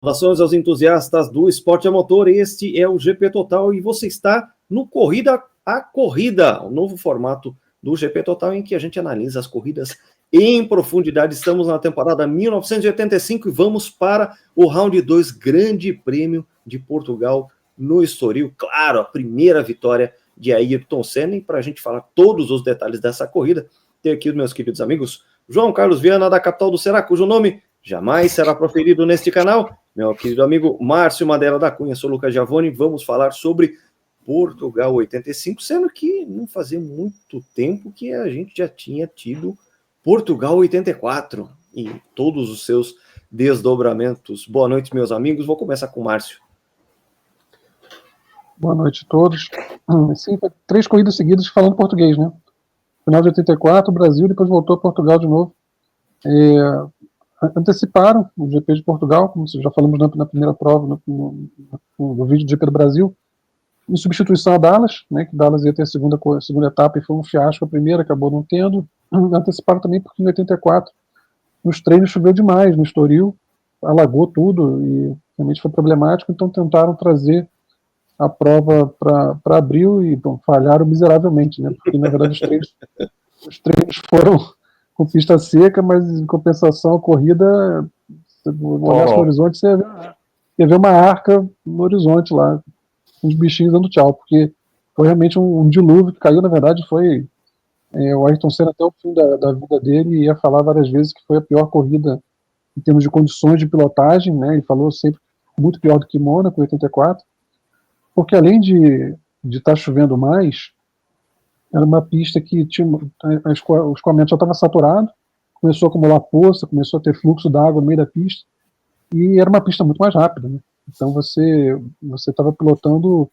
Saudações aos entusiastas do esporte a motor, este é o GP Total e você está no Corrida a Corrida, o novo formato do GP Total em que a gente analisa as corridas em profundidade. Estamos na temporada 1985 e vamos para o Round 2, Grande Prêmio de Portugal no Estoril. Claro, a primeira vitória de Ayrton Senna, e para a gente falar todos os detalhes dessa corrida, tem aqui os meus queridos amigos João Carlos Viana, da capital do Ceará, cujo nome jamais será proferido neste canal, meu querido amigo Márcio Madeira da Cunha, sou Lucas Giavone, vamos falar sobre Portugal 85, sendo que não fazia muito tempo que a gente já tinha tido Portugal 84 e todos os seus desdobramentos. Boa noite, meus amigos, vou começar com o Márcio. Boa noite a todos. Sim, 3 corridas seguidas falando português, né? Final de 84, Brasil, depois voltou a Portugal de novo. Anteciparam o GP de Portugal, como já falamos na primeira prova, no vídeo do GP do Brasil, em substituição a Dallas, né, que Dallas ia ter a segunda etapa e foi um fiasco a primeira, acabou não tendo. Anteciparam também porque em 84 nos treinos choveu demais no Estoril, alagou tudo e realmente foi problemático, então tentaram trazer a prova para abril e falharam miseravelmente, né, porque na verdade os treinos foram com pista seca, mas em compensação a corrida, se olhasse no horizonte, você ia ver uma arca no horizonte lá, uns bichinhos dando tchau, porque foi realmente um dilúvio que caiu, na verdade foi o Ayrton Senna até o fim da vida dele ia falar várias vezes que foi a pior corrida em termos de condições de pilotagem, né, ele falou sempre muito pior do que Mônaco, 84, porque além de estar chovendo mais, era uma pista que tinha, o escoamento já estava saturado, começou a acumular poça, começou a ter fluxo d'água no meio da pista, e era uma pista muito mais rápida, né? Então você estava pilotando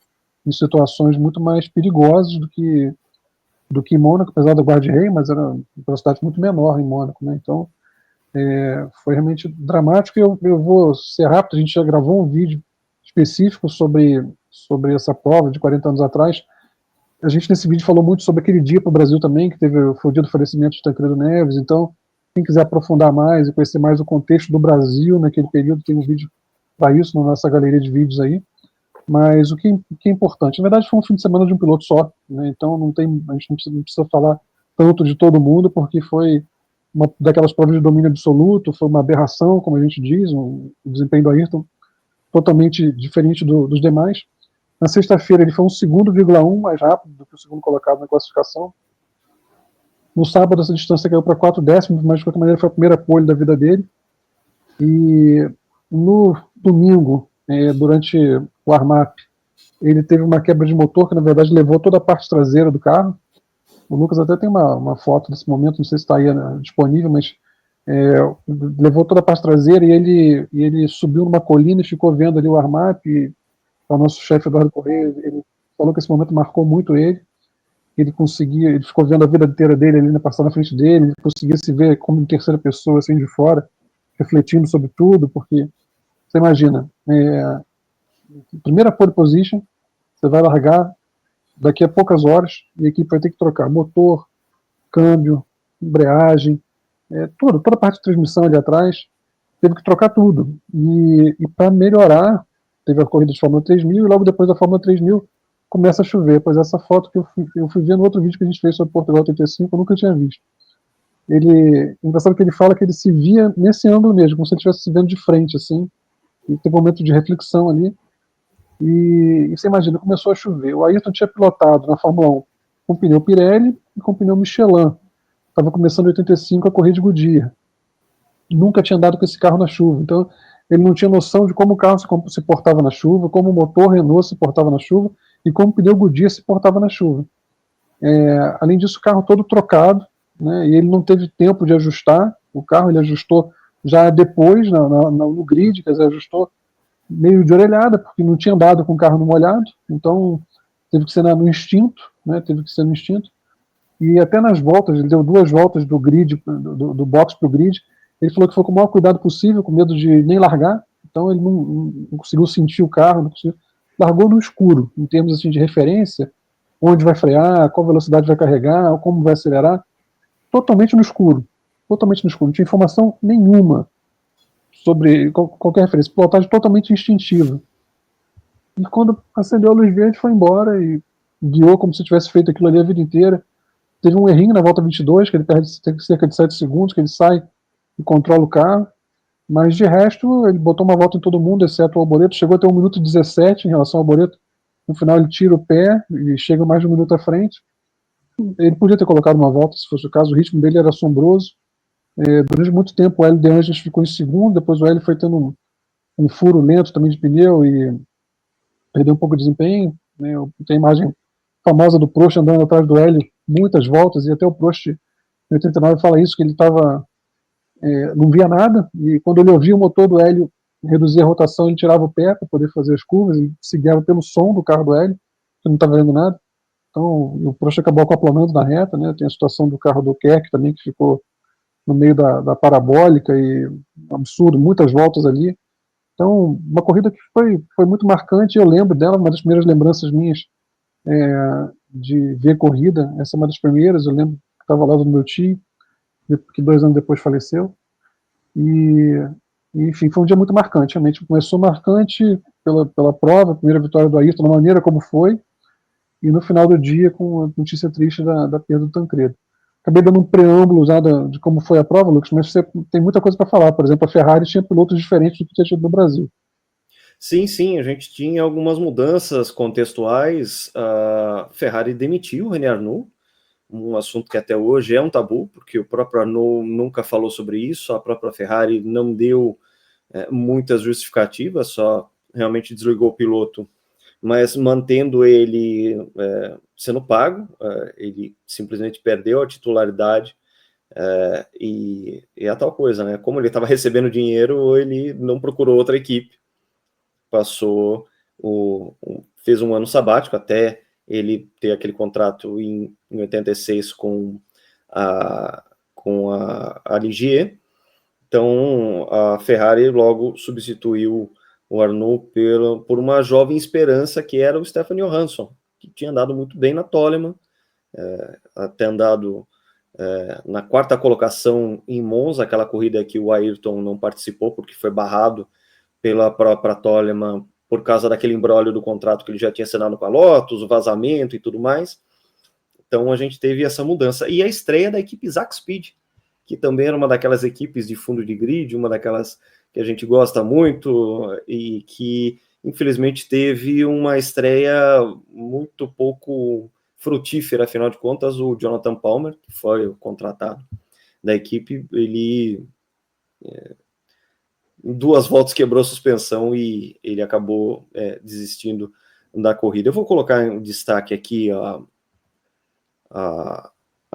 em situações muito mais perigosas do que em Mônaco, apesar do guarda-rei, mas era uma velocidade muito menor em Mônaco, né? Então foi realmente dramático, e eu vou ser rápido, a gente já gravou um vídeo específico sobre essa prova de 40 anos atrás. A gente nesse vídeo falou muito sobre aquele dia para o Brasil também, que foi o dia do falecimento de Tancredo Neves, então quem quiser aprofundar mais e conhecer mais o contexto do Brasil naquele período, tem um vídeo para isso na nossa galeria de vídeos aí. Mas o que é importante, na verdade foi um fim de semana de um piloto só, né? Então a gente não precisa falar tanto de todo mundo, porque foi uma daquelas provas de domínio absoluto, foi uma aberração, como a gente diz, o desempenho do Ayrton totalmente diferente dos demais. Na sexta-feira ele foi um 2,1 mais rápido do que o segundo colocado na classificação. No sábado essa distância caiu para 4 décimos, mas de qualquer maneira foi a primeira pole da vida dele. E no domingo, durante o warm-up, ele teve uma quebra de motor que na verdade levou toda a parte traseira do carro. O Lucas até tem uma foto desse momento, não sei se está aí disponível, mas levou toda a parte traseira e ele subiu numa colina e ficou vendo ali o warm-up. O nosso chefe Eduardo Correia, ele falou que esse momento marcou muito ele. Ele ficou vendo a vida inteira dele ali, passar na frente dele, ele conseguia se ver como em terceira pessoa, assim, de fora, refletindo sobre tudo, porque você imagina, primeira pole position, você vai largar daqui a poucas horas e a equipe vai ter que trocar motor, câmbio, embreagem, toda a parte de transmissão ali atrás, teve que trocar tudo. E para melhorar, teve a corrida de Fórmula 3000 e logo depois da Fórmula 3000 começa a chover. Pois essa foto que eu fui ver no outro vídeo que a gente fez sobre Portugal 85, eu nunca tinha visto. Engraçado que ele fala que ele se via nesse ângulo mesmo, como se ele estivesse se vendo de frente, assim, e teve um momento de reflexão ali. E você imagina, começou a chover. O Ayrton tinha pilotado na Fórmula 1 com pneu Pirelli e com pneu Michelin. Estava começando em 85 a correr de Goodyear. Nunca tinha andado com esse carro na chuva, então ele não tinha noção de como o carro se portava na chuva, como o motor Renault se portava na chuva e como o pneu Goodyear se portava na chuva. Além disso, o carro todo trocado, né, e ele não teve tempo de ajustar o carro, ele ajustou já depois no grid, quer dizer, ajustou meio de orelhada, porque não tinha andado com o carro no molhado, então teve que ser no instinto, né, e até nas voltas, ele deu 2 voltas do grid, do box para o grid. Ele falou que foi com o maior cuidado possível, com medo de nem largar, então ele não conseguiu sentir o carro, largou no escuro, em termos assim, de referência, onde vai frear, qual velocidade vai carregar, como vai acelerar, totalmente no escuro, não tinha informação nenhuma sobre qualquer referência, pilotagem totalmente instintiva. E quando acendeu a luz verde, foi embora e guiou como se tivesse feito aquilo ali a vida inteira. Teve um errinho na volta 22, que ele perde cerca de 7 segundos, que ele sai e controla o carro. Mas de resto, ele botou uma volta em todo mundo, exceto o Alboreto. Chegou a ter 1 minuto e 17 em relação ao Alboreto. No final ele tira o pé e chega mais de 1 minuto à frente. Ele podia ter colocado uma volta, se fosse o caso. O ritmo dele era assombroso. Durante muito tempo o Hélio De Angelis ficou em segundo, depois o Hélio foi tendo um furo lento também de pneu e perdeu um pouco de desempenho. Né? Tem a imagem famosa do Prost andando atrás do Hélio muitas voltas, e até o Prost em 89 fala isso, que ele estava não via nada, e quando ele ouvia o motor do Hélio reduzir a rotação, ele tirava o pé para poder fazer as curvas, e se guiava pelo som do carro do Hélio, que não estava vendo nada. Então o Prost acabou acoplamento na reta, né? Tem a situação do carro do Keck também, que ficou no meio da parabólica, e um absurdo, muitas voltas ali. Então, uma corrida que foi muito marcante, eu lembro dela, uma das primeiras lembranças minhas de ver corrida, essa é uma das primeiras, eu lembro que estava ao lado do meu tio, que 2 anos depois faleceu, e enfim, foi um dia muito marcante, realmente começou marcante pela prova, a primeira vitória do Ayrton, da maneira como foi, e no final do dia com a notícia triste da perda do Tancredo. Acabei dando um preâmbulo usado de como foi a prova, Lucas, mas você tem muita coisa para falar. Por exemplo, a Ferrari tinha pilotos diferentes do que tinha tido no Brasil. Sim, a gente tinha algumas mudanças contextuais. A Ferrari demitiu o René Arnoux, um assunto que até hoje é um tabu, porque o próprio Arnoux nunca falou sobre isso, a própria Ferrari não deu muitas justificativas, só realmente desligou o piloto, mas mantendo ele sendo pago, ele simplesmente perdeu a titularidade, e a tal coisa, né? Como ele estava recebendo dinheiro, ele não procurou outra equipe, fez um ano sabático até ele ter aquele contrato em 86 com a Ligier. Então a Ferrari logo substituiu o Arnoux por uma jovem esperança, que era o Stefan Johansson, que tinha andado muito bem na Toleman, até andado na 4ª colocação em Monza, aquela corrida que o Ayrton não participou porque foi barrado pela própria Toleman por causa daquele imbróglio do contrato que ele já tinha assinado com a Lotus, o vazamento e tudo mais. Então a gente teve essa mudança. E a estreia da equipe Zack Speed, que também era uma daquelas equipes de fundo de grid, uma daquelas que a gente gosta muito e que infelizmente teve uma estreia muito pouco frutífera. Afinal de contas, o Jonathan Palmer, que foi o contratado da equipe, ele em 2 voltas quebrou a suspensão e ele acabou desistindo da corrida. Eu vou colocar em destaque aqui a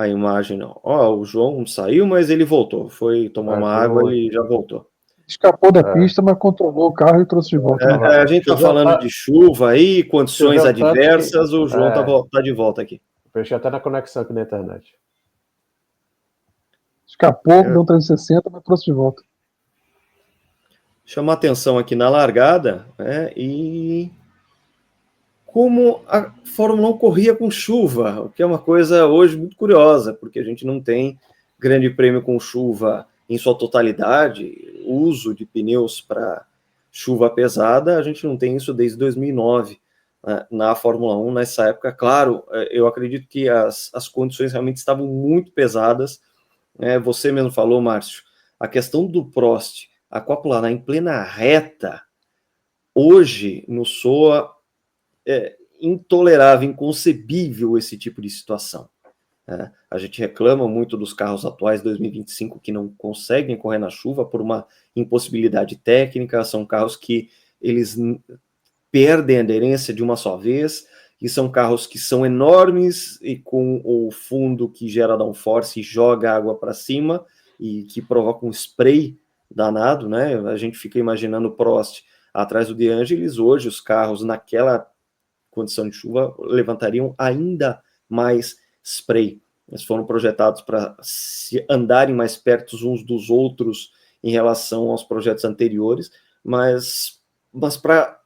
imagem. O João saiu, mas ele voltou. Foi tomar uma água e já voltou. Escapou da pista, mas controlou o carro e trouxe de volta. A gente está falando de chuva aí, condições adversas, o João tá de volta aqui. Fechei até na conexão aqui na internet. Escapou, deu um 360, mas trouxe de volta. Chamar atenção aqui na largada, e como a Fórmula 1 corria com chuva, o que é uma coisa hoje muito curiosa, porque a gente não tem grande prêmio com chuva em sua totalidade, uso de pneus para chuva pesada, a gente não tem isso desde 2009 na Fórmula 1, nessa época. Claro, eu acredito que as condições realmente estavam muito pesadas, você mesmo falou, Márcio, a questão do Prost acoplar em plena reta, hoje nos soa intolerável, inconcebível esse tipo de situação. A gente reclama muito dos carros atuais 2025 que não conseguem correr na chuva por uma impossibilidade técnica, são carros que eles perdem a aderência de uma só vez, e são carros que são enormes e com o fundo que gera downforce e joga água para cima e que provoca um spray danado, né? A gente fica imaginando o Prost atrás do De Angelis. Hoje os carros naquela condição de chuva levantariam ainda mais spray. Eles foram projetados para se andarem mais perto uns dos outros em relação aos projetos anteriores, mas para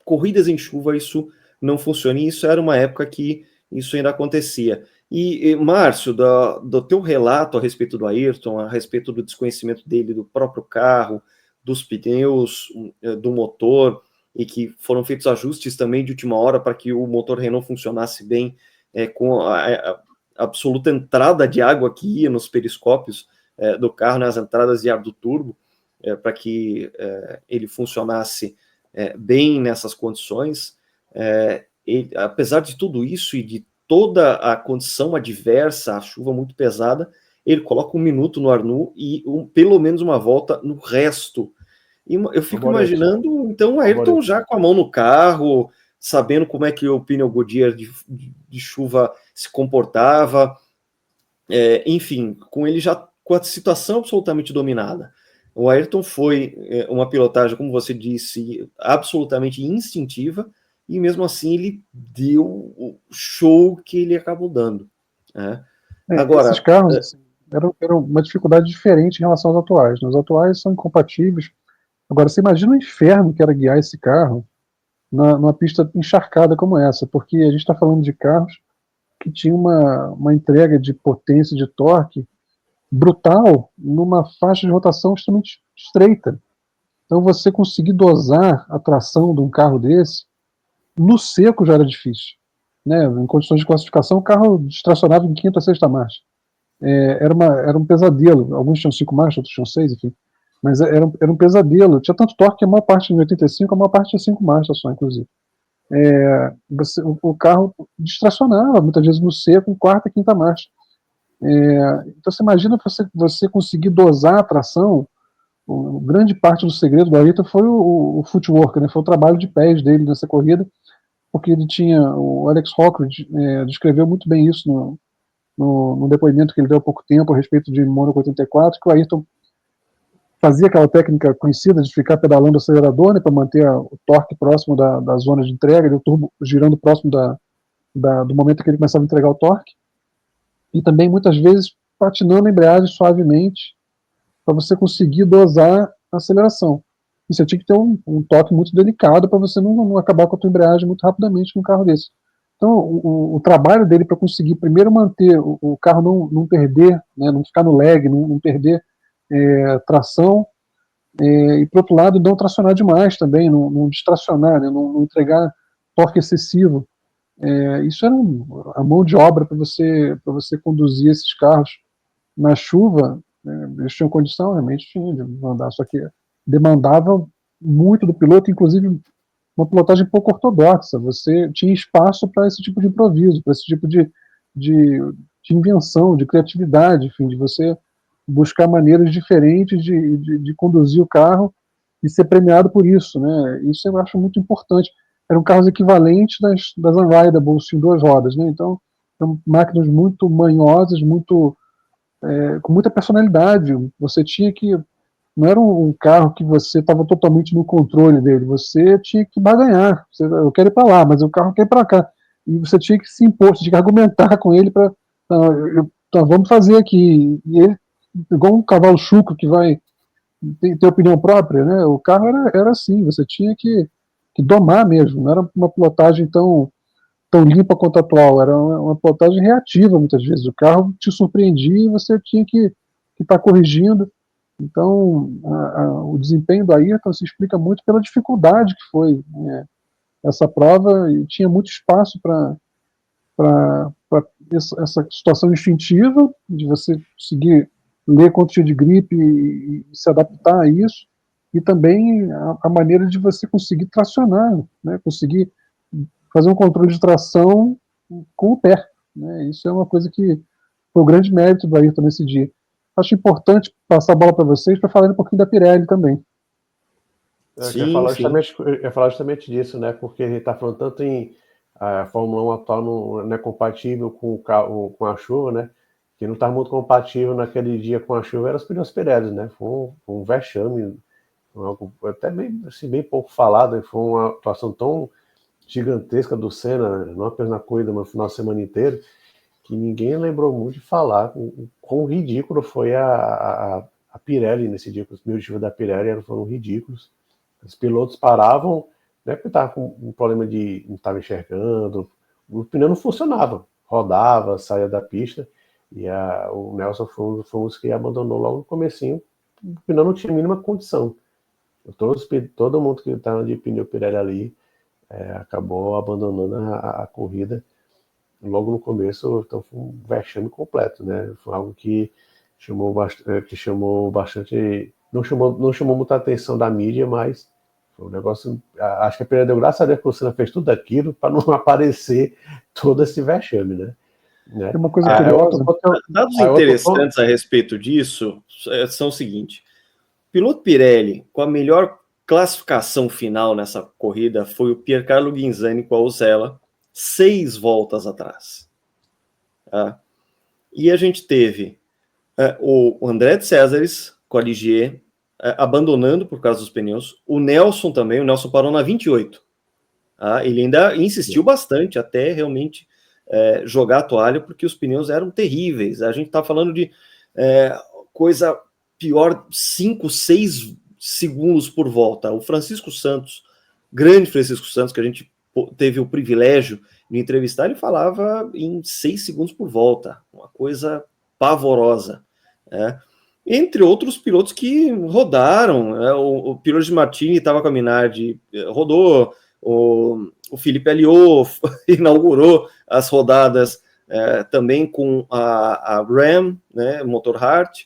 corridas em chuva isso não funciona, e isso era uma época que isso ainda acontecia. E Márcio, do teu relato a respeito do Ayrton, a respeito do desconhecimento dele do próprio carro, dos pneus, do motor, e que foram feitos ajustes também de última hora para que o motor Renault funcionasse bem, com a absoluta entrada de água que ia nos periscópios do carro, nas entradas de ar do turbo, para que ele funcionasse bem nessas condições. Apesar de tudo isso e de toda a condição adversa, a chuva muito pesada, ele coloca 1 minuto no Arnoux e pelo menos uma volta no resto. E eu fico imaginando, então, o Ayrton já com a mão no carro, sabendo como é que o pneu Goodyear de chuva se comportava, enfim, com ele já com a situação absolutamente dominada. O Ayrton foi uma pilotagem, como você disse, absolutamente instintiva, e mesmo assim ele deu o show que ele acabou dando. Agora, esses carros eram uma dificuldade diferente em relação aos atuais. Os atuais são incompatíveis. Agora, você imagina o inferno que era guiar esse carro numa pista encharcada como essa, porque a gente está falando de carros que tinham uma entrega de potência, de torque brutal, numa faixa de rotação extremamente estreita. Então, você conseguir dosar a tração de um carro desse, no seco já era difícil. Né? Em condições de classificação, o carro distracionava em 5ª, 6ª marcha. Era um pesadelo. Alguns tinham 5 marchas, outros tinham 6, enfim. Mas era um pesadelo. Tinha tanto torque que a maior parte em 85, a maior parte tinha 5 marchas só, inclusive. O carro distracionava, muitas vezes no seco, em 4ª, 5ª marcha. Então você imagina você conseguir dosar a tração. Grande parte do segredo do Ayrton foi o footwork, né? Foi o trabalho de pés dele nessa corrida, porque ele tinha, o Alex Rockridge descreveu muito bem isso no depoimento que ele deu há pouco tempo a respeito de Mônaco 84, que o Ayrton fazia aquela técnica conhecida de ficar pedalando o acelerador, né, para manter o torque próximo da zona de entrega, o turbo girando próximo do momento que ele começava a entregar o torque, e também muitas vezes patinando a embreagem suavemente para você conseguir dosar a aceleração. E você tinha que ter um toque muito delicado para você não acabar com a tua embreagem muito rapidamente num carro desse. Então, o trabalho dele para conseguir primeiro manter o carro não perder, né, não ficar no lag, não perder tração, e, por outro lado, não tracionar demais também, não distracionar, né, não entregar torque excessivo. Isso era a mão de obra para você conduzir esses carros na chuva. Eles tinham condição, realmente tinha de andar, só que demandava muito do piloto, inclusive uma pilotagem pouco ortodoxa. Você tinha espaço para esse tipo de improviso, para esse tipo de invenção, de criatividade, enfim, de você buscar maneiras diferentes de conduzir o carro e ser premiado por isso, né? Isso eu acho muito importante. Eram carros equivalentes das Unridables em 2 rodas, né? Então, eram máquinas muito manhosas, com muita personalidade. Você tinha que... Não era um carro que você estava totalmente no controle dele. Você tinha que barganhar. Eu quero ir para lá, mas o carro quer ir para cá. E você tinha que se impor, você tinha que argumentar com ele para... Então, vamos fazer aqui. E ele, igual um cavalo chucro que vai ter opinião própria, né? O carro era assim. Você tinha que domar mesmo. Não era uma pilotagem tão limpa quanto a atual. Era uma pilotagem reativa, muitas vezes. O carro te surpreendia e você tinha que estar corrigindo. Então, o desempenho do Ayrton se explica muito pela dificuldade que foi essa prova, e tinha muito espaço para essa situação instintiva, de você conseguir ler quanto tinha de gripe e se adaptar a isso, e também a maneira de você conseguir tracionar, né, conseguir fazer um controle de tração com o pé. Né, isso é uma coisa que foi o grande mérito do Ayrton nesse dia. Acho importante passar a bola para vocês para falar um pouquinho da Pirelli também. Eu ia falar justamente disso, né? Porque a gente está falando tanto em a Fórmula 1 atual não é compatível com a chuva, né? Que não está muito compatível naquele dia com a chuva, eram os pneus Pirelli, né? Foi um vexame, algo até bem pouco falado, foi uma atuação tão gigantesca do Senna, não apenas na corrida, mas no final de semana inteiro, que ninguém lembrou muito de falar o quão ridículo foi a Pirelli nesse dia, os pneus de chuva da Pirelli foram ridículos. Os pilotos paravam, né, porque estavam com um problema de não estava enxergando, o pneu não funcionava, rodava, saía da pista, e o Nelson foi um dos que abandonou logo no comecinho, o pneu não tinha a mínima condição. Todo mundo que estava de pneu Pirelli ali acabou abandonando a corrida logo no começo. Então foi um vexame completo, né? Foi algo que chamou bastante, não chamou muita atenção da mídia, mas foi um negócio. Acho que a Pirelli deu graças a Deus que o Senna fez tudo aquilo para não aparecer todo esse vexame, né? É uma coisa curiosa. Dados interessantes a respeito disso são o seguinte: o piloto Pirelli com a melhor classificação final nessa corrida foi o Piercarlo Ghinzani com a Osella, 6 voltas atrás. Tá? E a gente teve o André de Césares com a Ligier abandonando por causa dos pneus. O Nelson também, o Nelson parou na 28. Tá? Ele ainda insistiu bastante até realmente jogar a toalha, porque os pneus eram terríveis. A gente está falando de coisa pior, 5, 6 segundos por volta. O Francisco Santos, grande Francisco Santos, que a gente teve o privilégio de entrevistar, ele falava em 6 segundos por volta, uma coisa pavorosa. Entre outros pilotos que rodaram, o piloto de Martini estava com a Minardi, rodou, o Felipe Alliot inaugurou as rodadas também com a Ram, né, Motor Hart,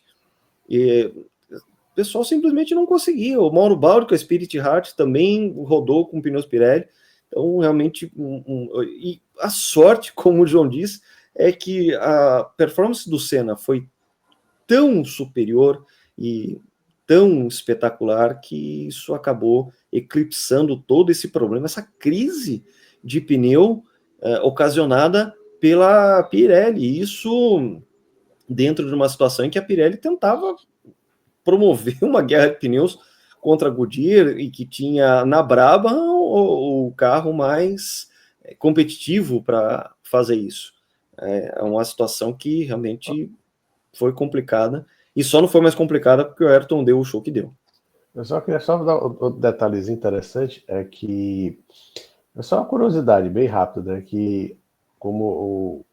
e o pessoal simplesmente não conseguia. O Mauro Baldi com a Spirit Hart também rodou com pneus Pirelli. Então, realmente, e a sorte, como o João disse, é que a performance do Senna foi tão superior e tão espetacular que isso acabou eclipsando todo esse problema, essa crise de pneu ocasionada pela Pirelli. Isso dentro de uma situação em que a Pirelli tentava promover uma guerra de pneus contra a Goodyear e que tinha na Brabham o carro mais competitivo para fazer isso. É uma situação que realmente foi complicada, e só não foi mais complicada porque o Ayrton deu o show que deu. Eu só queria dar outro detalhezinho interessante, que é só uma curiosidade bem rápida, né, que como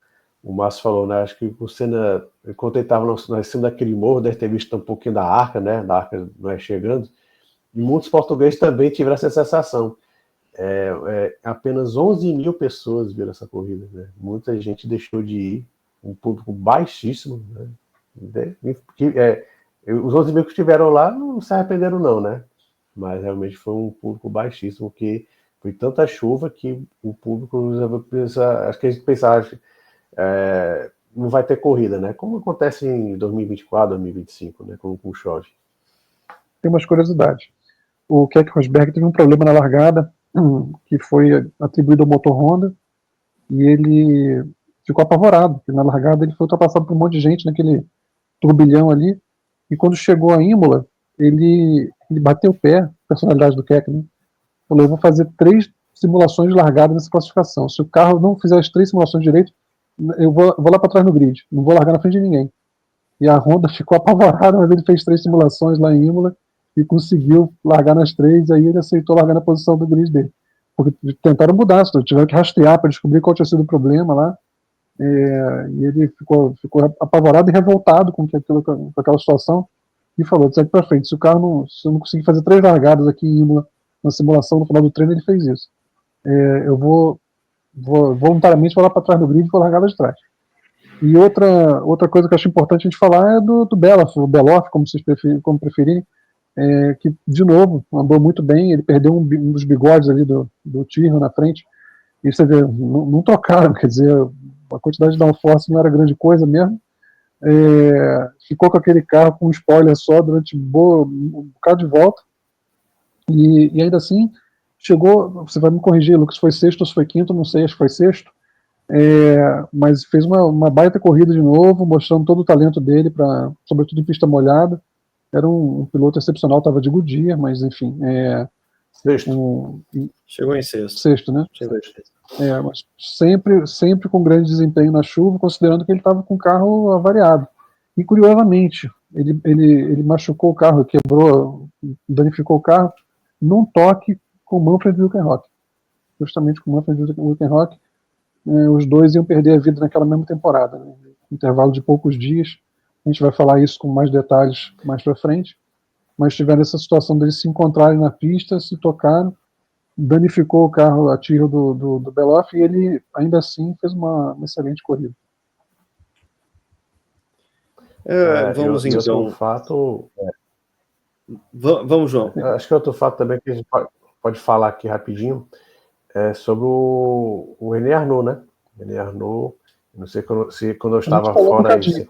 o Márcio falou, né, acho que o Senna, quando ele estava em cima daquele morro, deve ter visto um pouquinho da arca, né, da arca não é chegando, e muitos portugueses também tiveram essa sensação. Apenas 11 mil pessoas viram essa corrida, né? Muita gente deixou de ir, um público baixíssimo, né? Os 11 mil que estiveram lá não se arrependeram não, né? Mas realmente foi um público baixíssimo, que foi tanta chuva que o público acho que a gente pensava não vai ter corrida, né? Como acontece em 2024, 2025, né? Como chove. Tem umas curiosidades. O Keke Rosberg teve um problema na largada, que foi atribuído ao motor Honda, e ele ficou apavorado, porque na largada ele foi ultrapassado por um monte de gente naquele turbilhão ali, e quando chegou a Imola, ele bateu o pé, personalidade do Keke, né? Falou: eu vou fazer 3 simulações de largada nessa classificação. Se o carro não fizer as 3 simulações direito, eu vou lá para trás no grid, não vou largar na frente de ninguém. E a Honda ficou apavorada, mas ele fez 3 simulações lá em Imola e conseguiu largar nas 3, e aí ele aceitou largar na posição do grid dele. Porque tentaram mudar, tiveram que rastrear para descobrir qual tinha sido o problema lá, e ele ficou apavorado e revoltado com aquela situação, e falou: daqui para frente, se eu não conseguir fazer 3 largadas aqui em Imola, na simulação, no final do treino, ele fez isso. Eu vou voluntariamente lá para trás do grid e vou largar lá de trás. E outra coisa que eu acho importante a gente falar é do Beloff, como vocês preferirem, que, de novo, andou muito bem. Ele perdeu um dos bigodes ali do Tyrrell na frente, e você vê, não trocaram, quer dizer, a quantidade de downforce não era grande coisa mesmo. Ficou com aquele carro com um spoiler só durante um bocado de volta, e ainda assim chegou. Você vai me corrigir, Lucas, foi sexto ou se foi quinto, não sei, acho que foi sexto, mas fez uma baita corrida de novo, mostrando todo o talento dele, sobretudo em pista molhada. Era um piloto excepcional, estava de Goodyear, mas enfim. Sexto. Chegou em sexto. Sexto, né? Chegou em sexto. Mas sempre com grande desempenho na chuva, considerando que ele estava com o carro avariado. E curiosamente, ele machucou o carro, danificou o carro num toque com Manfred Hülkenrock. Justamente com Manfred Hülkenrock, os dois iam perder a vida naquela mesma temporada, né? Intervalo de poucos dias. A gente vai falar isso com mais detalhes mais para frente. mas tiveram essa situação deles se encontrarem na pista, se tocaram, danificou o carro a tiro do Beloff, e ele ainda assim fez uma excelente corrida. Vamos então. Outro fato. Vamos, João. Acho que outro fato também que a gente pode falar aqui rapidinho é sobre o René Arnoux, né? René Arnoux, não sei se quando eu estava fora aí.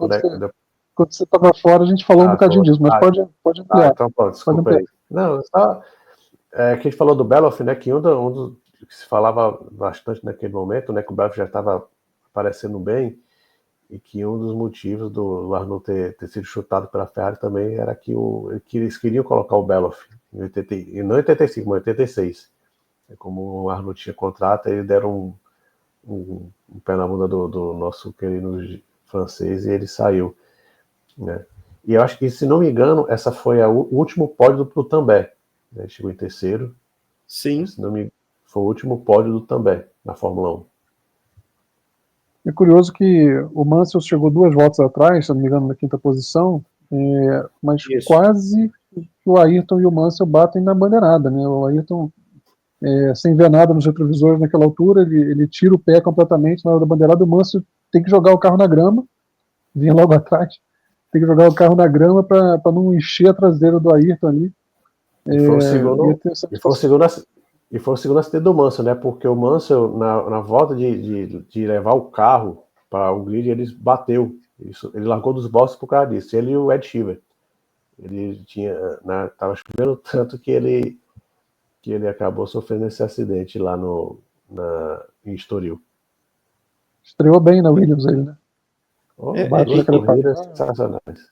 Quando você estava fora, a gente falou um bocadinho disso, mas pode ampliar. Então pode, desculpa aí. Não, só que a gente falou do Beloff, né? Que um dos que se falava bastante naquele momento, né? Que o Beloff já estava aparecendo bem, e que um dos motivos do Arnoux ter sido chutado pela Ferrari também era que eles queriam colocar o Beloff não em 85, mas em 86. Como o Arnoux tinha contrato, eles deram um pé na bunda do nosso querido francês e ele saiu, né? E eu acho que, se não me engano, essa foi o último pódio do Tambay, né? Ele chegou em terceiro. Sim. Se não me engano, foi o último pódio do Tambay na Fórmula 1. É curioso que o Mansell chegou 2 voltas atrás, se não me engano, na 5ª posição, mas isso, quase o Ayrton e o Mansell batem na bandeirada, né? O Ayrton, sem ver nada nos retrovisores naquela altura, ele tira o pé completamente na hora da bandeirada. O Mansell tem que jogar o carro na grama, vinha logo atrás, tem que jogar o carro na grama para não encher a traseira do Ayrton ali. E foi o segundo acidente do Mansell, né? Porque o Mansell, na volta de levar o carro para o grid, ele bateu. Ele largou dos boxes por causa disso. Ele e o Ed Sheever. Ele estava chovendo tanto que ele acabou sofrendo esse acidente lá em Estoril. Estreou bem na Williams ele, né? Sensacionais.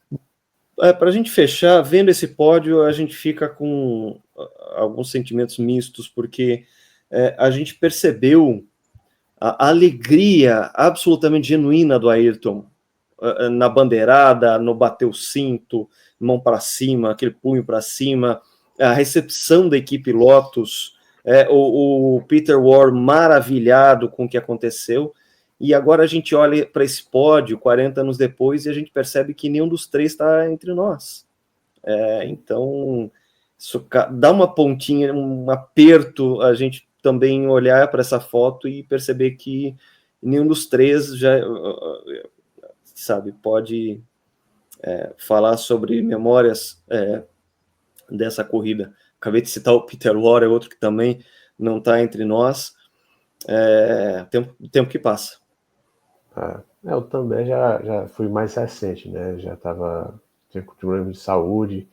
Para a gente fechar, vendo esse pódio, a gente fica com alguns sentimentos mistos, porque a gente percebeu a alegria absolutamente genuína do Ayrton na bandeirada, no bater o cinto, mão para cima, aquele punho para cima, a recepção da equipe Lotus, o Peter Warr maravilhado com o que aconteceu. E agora a gente olha para esse pódio 40 anos depois e a gente percebe que nenhum dos 3 está entre nós. Então, isso dá uma pontinha, um aperto a gente também olhar para essa foto e perceber que nenhum dos 3 já, pode falar sobre memórias dessa corrida. Acabei de citar o Peter Warr, é outro que também não está entre nós. Tempo que passa. Eu também já fui mais recente, né? Tinha problemas de saúde,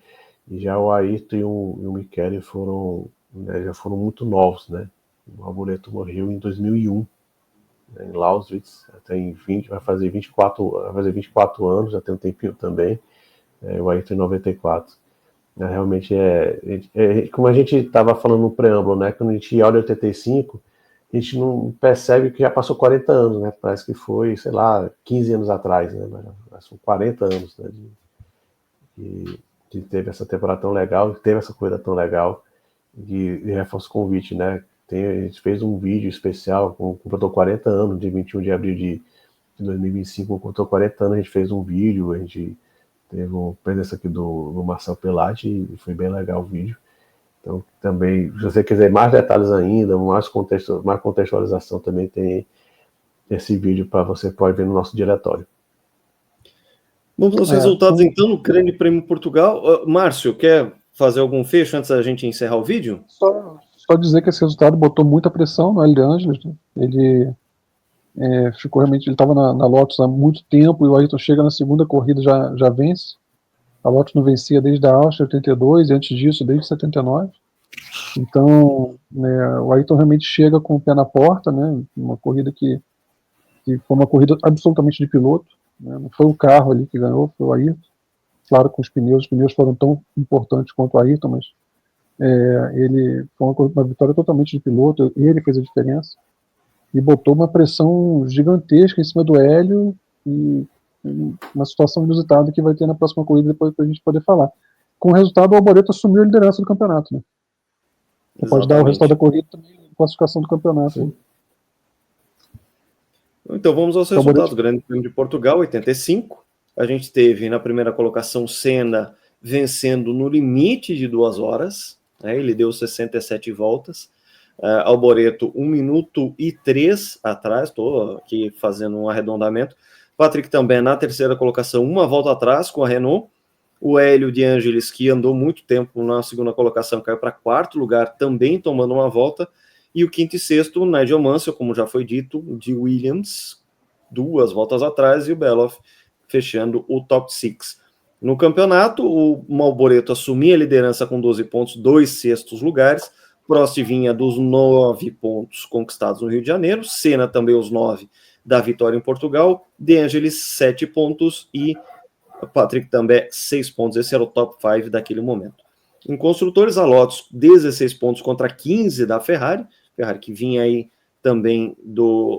e já o Ayrton e o Michele já foram muito novos, né? O Alboreto morreu em 2001, né, em Lausitz, vai fazer 24 anos, já tem um tempinho também, o Ayrton em 94. Realmente como a gente estava falando no preâmbulo, né? Quando a gente olha 85, a gente não percebe que já passou 40 anos, né? Parece que foi, 15 anos atrás, né? Mas são 40 anos, né? Que teve essa temporada tão legal, que teve essa corrida tão legal, e reforça o convite, né? A gente fez um vídeo especial, completou 40 anos, de 21 de abril de 2025, completou 40 anos, a gente fez um vídeo, a gente teve uma presença aqui do Marcel Pelati, e foi bem legal o vídeo. Então, também, se você quiser mais detalhes ainda, mais contextualização, também tem esse vídeo você pode ver no nosso diretório. Vamos aos resultados, então, no Grande Prêmio Portugal. Márcio, quer fazer algum fecho antes da gente encerrar o vídeo? Só dizer que esse resultado botou muita pressão no Hélio de Angelis, né? Ele ficou realmente, ele estava na Lotus há muito tempo, e o Ayrton chega na segunda corrida, já vence. A Lotus não vencia desde a Áustria 82, e antes disso, desde 79. Então, né, o Ayrton realmente chega com o pé na porta, né? Uma corrida que foi uma corrida absolutamente de piloto, né? Não foi o carro ali que ganhou, foi o Ayrton. Claro, com os pneus foram tão importantes quanto o Ayrton, mas ele foi uma vitória totalmente de piloto, ele fez a diferença, e botou uma pressão gigantesca em cima do Hélio, e uma situação inusitada que vai ter na próxima corrida, depois para a gente poder falar. Com o resultado, o Alboreto assumiu a liderança do campeonato, né? Você pode dar o resultado da corrida e também a classificação do campeonato. Né? Então vamos aos resultados. Grande Prêmio de Portugal, 85. A gente teve na primeira colocação Senna, vencendo no limite de 2 horas, né? Ele deu 67 voltas. Alboreto 1 minuto e 3 atrás, estou aqui fazendo um arredondamento. Patrick também na terceira colocação, 1 volta atrás com a Renault. O Hélio de Angelis, que andou muito tempo na segunda colocação, caiu para 4º lugar, também tomando 1 volta. E o quinto e sexto, o Nigel Mansell, como já foi dito, de Williams, 2 voltas atrás, e o Beloff fechando o top 6. No campeonato, o Alboreto assumia a liderança com 12 pontos, 2 sextos lugares. Prost vinha dos 9 pontos conquistados no Rio de Janeiro, Senna também os 9 da vitória em Portugal, De Angelis 7 pontos e Patrick também 6 pontos. Esse era o top 5 daquele momento. Em construtores, a Lotus 16 pontos contra 15 da Ferrari que vinha aí também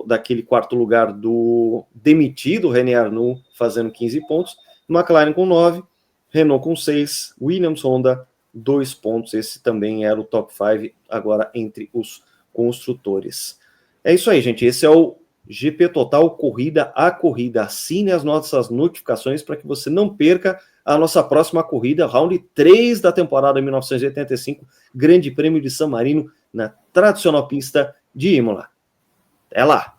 daquele 4º lugar do demitido René Arnoux, fazendo 15 pontos, McLaren com 9, Renault com 6, Williams, Honda 2 pontos. Esse também era o top 5 agora entre os construtores. É isso aí, gente. Esse é o GP Total Corrida a Corrida. Assine as nossas notificações para que você não perca a nossa próxima corrida, round 3 da temporada 1985, Grande Prêmio de San Marino, na tradicional pista de Imola. Até lá!